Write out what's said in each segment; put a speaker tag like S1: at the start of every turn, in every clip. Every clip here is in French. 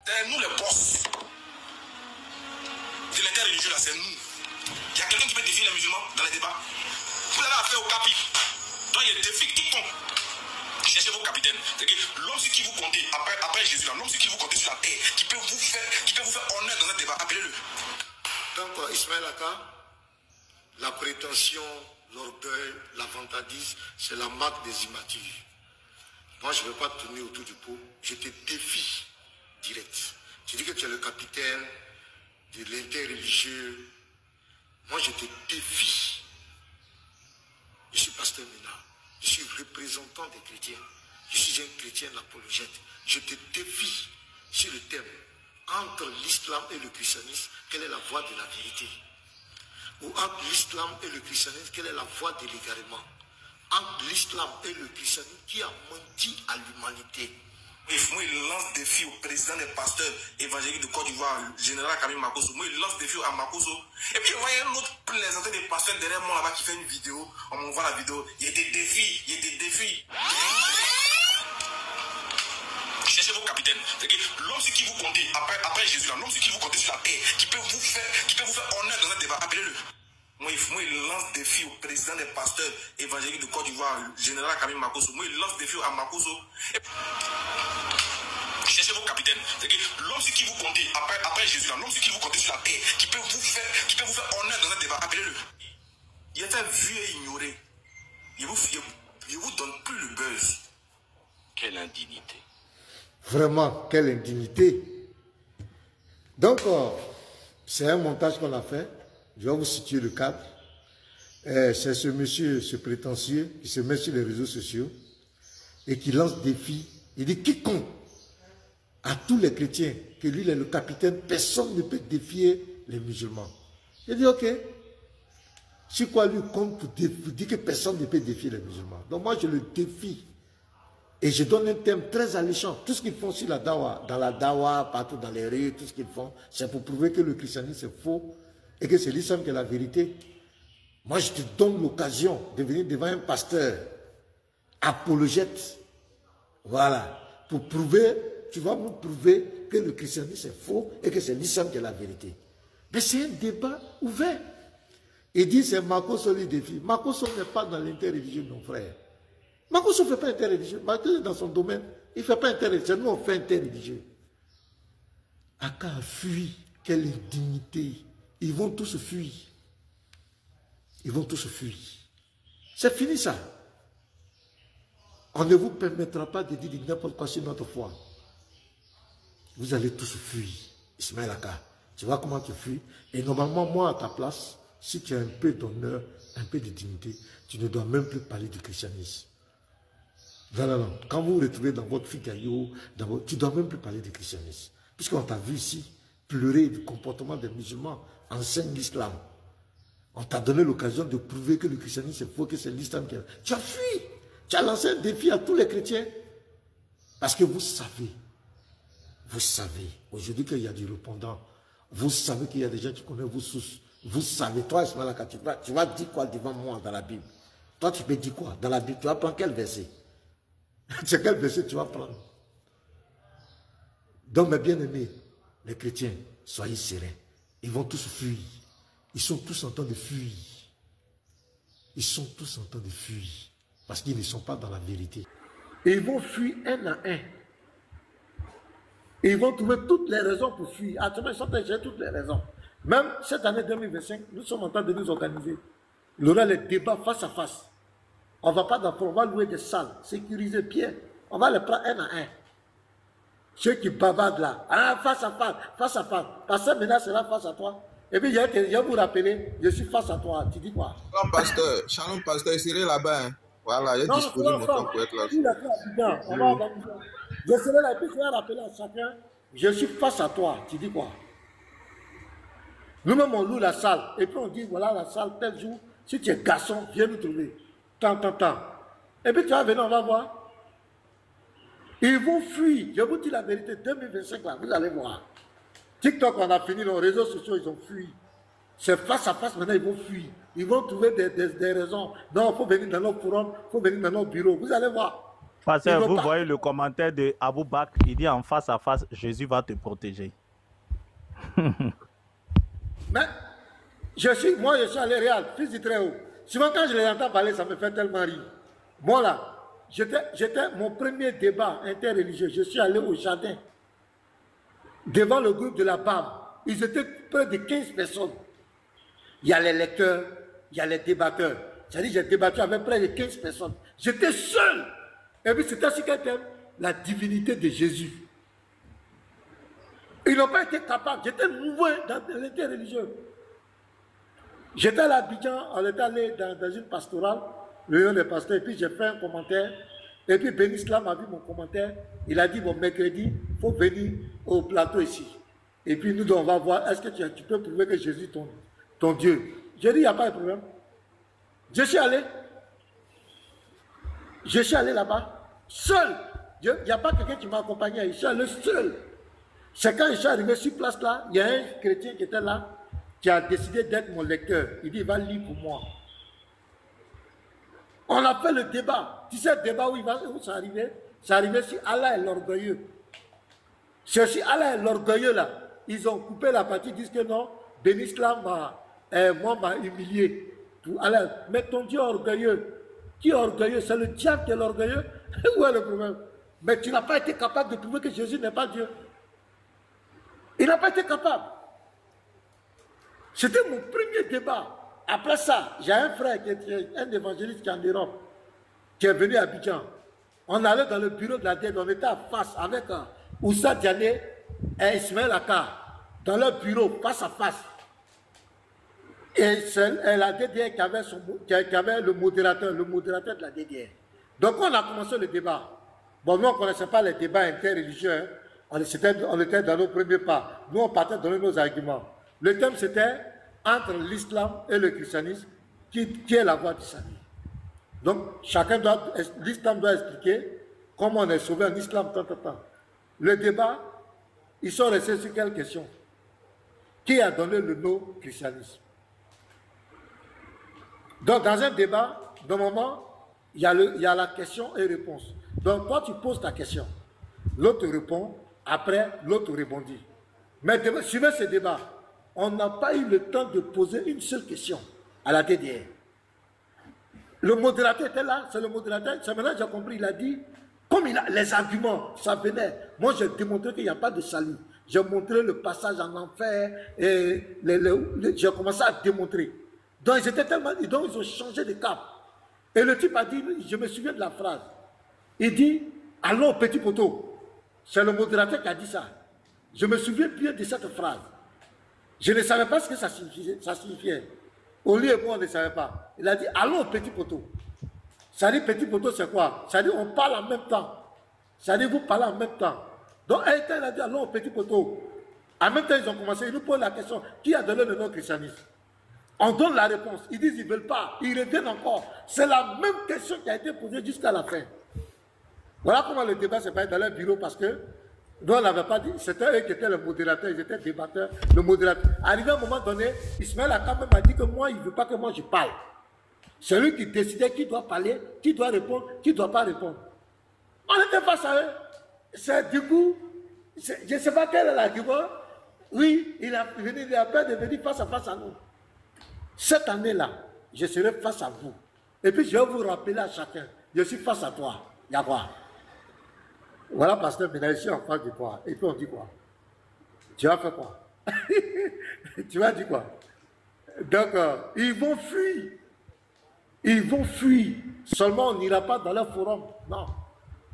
S1: C'est nous les boss. De l'interreligieux là, c'est nous. Il y a quelqu'un qui peut défier les musulmans dans les débats. Vous avez affaire au capi. Donc il défie quiconque. Cherchez vos capitaines. L'homme sur qui vous comptez, après Jésus, l'homme sur qui vous comptez sur la terre, qui peut vous faire honneur dans un débat, appelez-le.
S2: Donc Ismaël Aka, la prétention, l'orgueil, la vantardise, c'est la marque des immatures. Moi, je ne vais pas tourner autour du pot. Je te défie direct. Tu dis que tu es le capitaine de l'interreligieux. Moi, je te défie. Je suis pasteur Mina. Je suis représentant des chrétiens. Je suis un chrétien l'apologète. Je te défie sur le thème entre l'islam et le christianisme, quelle est la voie de la vérité? Ou entre l'islam et le christianisme, quelle est la voie de l'égarement? Entre l'islam et le christianisme, qui a menti à l'humanité?
S1: Moi, il lance défi au président des pasteurs évangéliques de Côte d'Ivoire, le général Camille Makosso. Moi, il lance défi à Makosso. Et puis, je voyais un autre présentant des pasteurs derrière moi là-bas qui fait une vidéo. On m'envoie la vidéo. Il y a des défis. Il y a des défis. Cherchez vos capitaines. L'homme sur qui vous comptez, après Jésus, l'homme sur qui vous comptez sur la terre, qui peut vous faire honneur dans un débat, appelez-le. Moi, il lance défi au président des pasteurs évangéliques de Côte d'Ivoire, le général Camille Makosso. Moi, il lance défi à Makosso. Cherchez vos capitaines. L'homme sur qui vous comptez, après Jésus, l'homme sur qui vous comptez sur la terre, qui peut vous faire honneur dans un débat, appelez-le. Il est vu et ignoré. Il vous donne plus le buzz. Quelle indignité.
S2: Vraiment, quelle indignité. Donc, c'est un montage qu'on a fait. Je vais vous situer le cadre. C'est ce monsieur, ce prétentieux, qui se met sur les réseaux sociaux et qui lance des défis. Il dit quiconque, à tous les chrétiens, que lui il est le capitaine, personne ne peut défier les musulmans. Il dit ok. Sur quoi lui compte pour dire que personne ne peut défier les musulmans. Donc moi je le défie. Et je donne un thème très alléchant. Tout ce qu'ils font sur la dawa, dans la dawa, partout dans les rues, tout ce qu'ils font, c'est pour prouver que le christianisme est faux et que c'est l'islam qui est la vérité. Moi, je te donne l'occasion de venir devant un pasteur apologète. Voilà. Pour prouver, tu vas me prouver que le christianisme est faux et que c'est l'islam qui est la vérité. Mais c'est un débat ouvert. Il dit c'est Makosso le défi. Makosso n'est pas dans l'interreligieux, mon frère. Makosso ne fait pas interreligieux. Makosso est dans son domaine. Il ne fait pas interreligieux. Nous, on fait interreligieux. Aka a fui. Quelle indignité. Ils vont tous fuir. Ils vont tous fuir. C'est fini ça. On ne vous permettra pas de dire n'importe quoi sur notre foi. Vous allez tous fuir. Ismaël Aka, tu vois comment tu fuis. Et normalement, moi, à ta place, si tu as un peu d'honneur, un peu de dignité, tu ne dois même plus parler du christianisme. Non. Quand vous vous retrouvez dans votre figaillot, tu ne dois même plus parler du christianisme. Puisqu'on t'a vu ici pleurer du comportement des musulmans, enseigne l'islam. On t'a donné l'occasion de prouver que le christianisme c'est faux, que c'est l'islam qui est... Tu as fui. Tu as lancé un défi à tous les chrétiens. Parce que vous savez aujourd'hui qu'il y a du répondant. Vous savez qu'il y a des gens qui connaissent vos sources. Vous savez, toi, Ismaël Aka, tu vas dire quoi devant moi dans la Bible? Toi, tu peux dire quoi? Dans la Bible, tu vas prendre quel verset? C'est quel verset tu vas prendre? Donc, mes bien-aimés, les chrétiens, soyez sereins. Ils vont tous fuir. Ils sont tous en train de fuir. Ils sont tous en train de fuir. Parce qu'ils ne sont pas dans la vérité. Et ils vont fuir un à un. Et ils vont trouver toutes les raisons pour fuir. Actuellement, ils sont en train de chercher toutes les raisons. Même cette année 2025, nous sommes en train de nous organiser. Il y aura les débats face à face. On ne va pas on va louer des salles, sécuriser bien. On va les prendre un à un. Ceux qui bavardent là, face à face. Parce que maintenant, c'est là face à toi. Et puis, je vais vous rappeler, je suis face à toi. Tu dis quoi?
S3: Shalom, pasteur, il serait là-bas. Hein. Voilà, j'ai disposé mon temps pour être là.
S2: Je serai là, et puis je vais rappeler à chacun, je suis face à toi. Tu dis quoi? Nous-mêmes, on loue la salle. Et puis, on dit, voilà la salle, tel jour. Si tu es garçon, viens nous trouver. Tant. Et puis, tu vas venir, on va voir. Ils vont fuir. Je vous dis la vérité, 2025, là, vous allez voir. TikTok, on a fini, les réseaux sociaux, ils ont fui. C'est face à face, maintenant, ils vont fuir. Ils vont trouver des raisons. Non, il faut venir dans nos forums, il faut venir dans nos bureaux. Vous allez voir.
S4: Pasteur, vous voyez le commentaire de Abou Bakr, il dit en face à face, Jésus va te protéger.
S2: Mais moi, je suis allé Réal, fils du Très-Haut. Souvent, quand je les entends parler, ça me fait tellement rire. Moi, là, j'étais mon premier débat interreligieux. Je suis allé au jardin, devant le groupe de la BAM. Ils étaient près de 15 personnes. Il y a les lecteurs, il y a les débatteurs. C'est-à-dire, j'ai débattu avec près de 15 personnes. J'étais seul. Et puis, c'était ce qu'était la divinité de Jésus. Ils n'ont pas été capables. J'étais nouveau dans l'interreligieux. J'étais à Abidjan, on était allé dans une pastorale, le lieu des pasteurs, et puis j'ai fait un commentaire. Et puis Benislam a vu mon commentaire. Il a dit, bon, mercredi, il faut venir au plateau ici. Et puis nous, on va voir, est-ce que tu peux prouver que Jésus est ton Dieu? J'ai dit, il n'y a pas de problème. Je suis allé. Je suis allé là-bas, seul. Il n'y a pas quelqu'un qui m'a accompagné. Je suis allé seul. C'est quand je suis arrivé sur place là, il y a un chrétien qui était là, qui a décidé d'être mon lecteur. Il dit, il va lire pour moi. On a fait le débat. Tu sais le débat où c'est arrivé? C'est arrivé sur Allah est l'orgueilleux. C'est sur Allah est l'orgueilleux là. Ils ont coupé la partie, ils disent que non, Benislam m'a humilié. Pour Allah. Mais ton Dieu est orgueilleux. Qui est orgueilleux? C'est le diable qui est l'orgueilleux. Où est le problème? Mais tu n'as pas été capable de prouver que Jésus n'est pas Dieu. Il n'a pas été capable. C'était mon premier débat. Après ça, j'ai un frère qui est un évangéliste qui est en Europe, qui est venu à Abidjan. On allait dans le bureau de la DD, on était en face avec Oussa Diané et Ismaël Akar, dans leur bureau, face à face. Et c'est la DDR qui avait le modérateur de la DDR. Donc on a commencé le débat. Bon, nous on ne connaissait pas les débats interreligieux, hein. On était dans nos premiers pas. Nous, on partait donner nos arguments. Le thème, c'était entre l'islam et le christianisme, qui est la voie du salut. Donc, l'islam doit expliquer comment on est sauvé en islam, tant. Le débat, ils sont restés sur quelle question? Qui a donné le nom christianisme? Donc, dans un débat, normalement, il y a la question et réponse. Donc, toi, tu poses ta question. L'autre répond. Après, l'autre répondit. Mais suivez ce débat. On n'a pas eu le temps de poser une seule question à la DDR. Le modérateur était là, c'est le modérateur. C'est maintenant que j'ai compris, il a dit, comme les arguments, ça venait. Moi, j'ai démontré qu'il n'y a pas de salut. J'ai montré le passage en enfer, et j'ai commencé à démontrer. Donc, ils étaient tellement... Donc, ils ont changé de cap. Et le type a dit, je me souviens de la phrase. Il dit, allons au petit poteau. C'est le modérateur qui a dit ça. Je me souviens bien de cette phrase. Je ne savais pas ce que ça signifiait. Oli et moi, on ne savait pas. Il a dit, allons au petit poteau. Ça dit, petit poteau, c'est quoi? Ça dit, on parle en même temps. Ça dit, vous parlez en même temps. Donc, il a dit, allons au petit poteau. En même temps, ils ont commencé, ils nous posent la question, qui a donné le nom christianisme? On donne la réponse. Ils disent, ils ne veulent pas. Ils reviennent encore. C'est la même question qui a été posée jusqu'à la fin. Voilà comment le débat s'est passé dans leur bureau, parce que nous, on n'avait pas dit, c'était eux qui étaient les modérateurs, ils étaient débatteurs, le modérateur. Arrivé à un moment donné, Ismaël a quand même dit que moi, il ne veut pas que moi je parle. C'est lui qui décidait qui doit parler, qui doit répondre, qui ne doit pas répondre. On était face à eux. C'est du coup, je ne sais pas quel est l'argument. Oui, il a peur de venir face à face à nous. Cette année-là, je serai face à vous. Et puis, je vais vous rappeler à chacun, je suis face à toi. Il y a quoi? Voilà, pasteur, mais je suis en face de toi. Et puis on dit quoi? Tu vas faire quoi? Tu vas dire quoi? Donc, ils vont fuir. Ils vont fuir. Seulement, on n'ira pas dans leur forum. Non.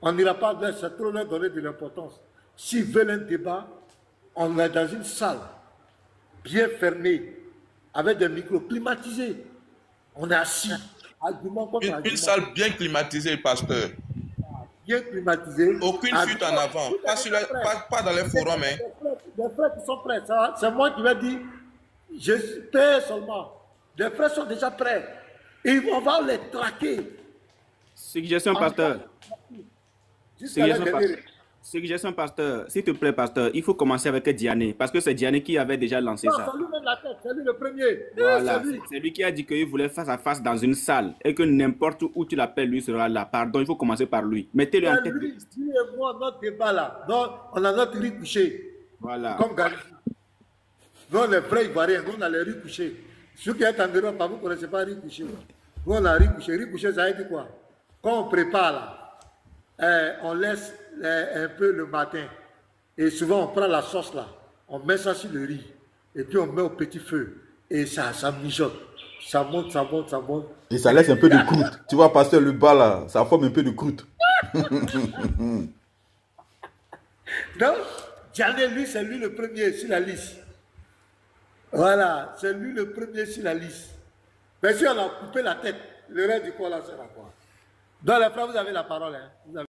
S2: On n'ira pas dans c'est trop leur donner de l'importance. S'ils veulent un débat, on est dans une salle bien fermée, avec des micros climatisés. On est assis. Argument contre argument.
S3: Une salle bien climatisée, pasteur.
S2: Bien climatisé.
S3: Aucune fuite en avant. Pas dans les forums. Hein.
S2: Les frères qui sont prêts, c'est moi qui vais dire, je paie seulement. Les frères sont déjà prêts. Et on va les traquer.
S5: Suggestion, pasteur. Suggestion, pasteur. Suggestion, pasteur. S'il te plaît, pasteur, il faut commencer avec Diané. Parce que c'est Diané qui avait déjà lancé
S2: Non,
S5: ça.
S2: c'est lui-même la tête, c'est lui le premier.
S5: Voilà,
S2: C'est lui.
S5: c'est lui qui a dit qu'il voulait face à face dans une salle et que n'importe où tu l'appelles, lui sera là. Pardon, il faut commencer par lui. Mettez-le en tête.
S2: Lui et moi, notre débat là, donc, on a notre riz couché.
S5: Voilà.
S2: Comme Gary. Nous, les vrais Ivoiriens, nous, on a les riz couchés. Ceux qui sont en Europe, vous ne connaissez pas riz couché. Nous, on a riz couché. Riz couché, ça veut dire quoi? Quand on prépare là, on laisse un peu le matin. Et souvent, on prend la sauce là, on met ça sur le riz. Et puis, on met au petit feu. Et ça mijote. Ça monte, ça monte, ça monte.
S6: Et ça laisse un peu de croûte. Tu vois, pasteur, le bas là, ça forme un peu de croûte.
S2: Donc, Diané, lui, c'est lui le premier sur la liste. Voilà, c'est lui le premier sur la liste. Mais si on a coupé la tête, le reste du corps là, c'est la quoi. Donc, les frères, vous avez la parole. Hein. Vous avez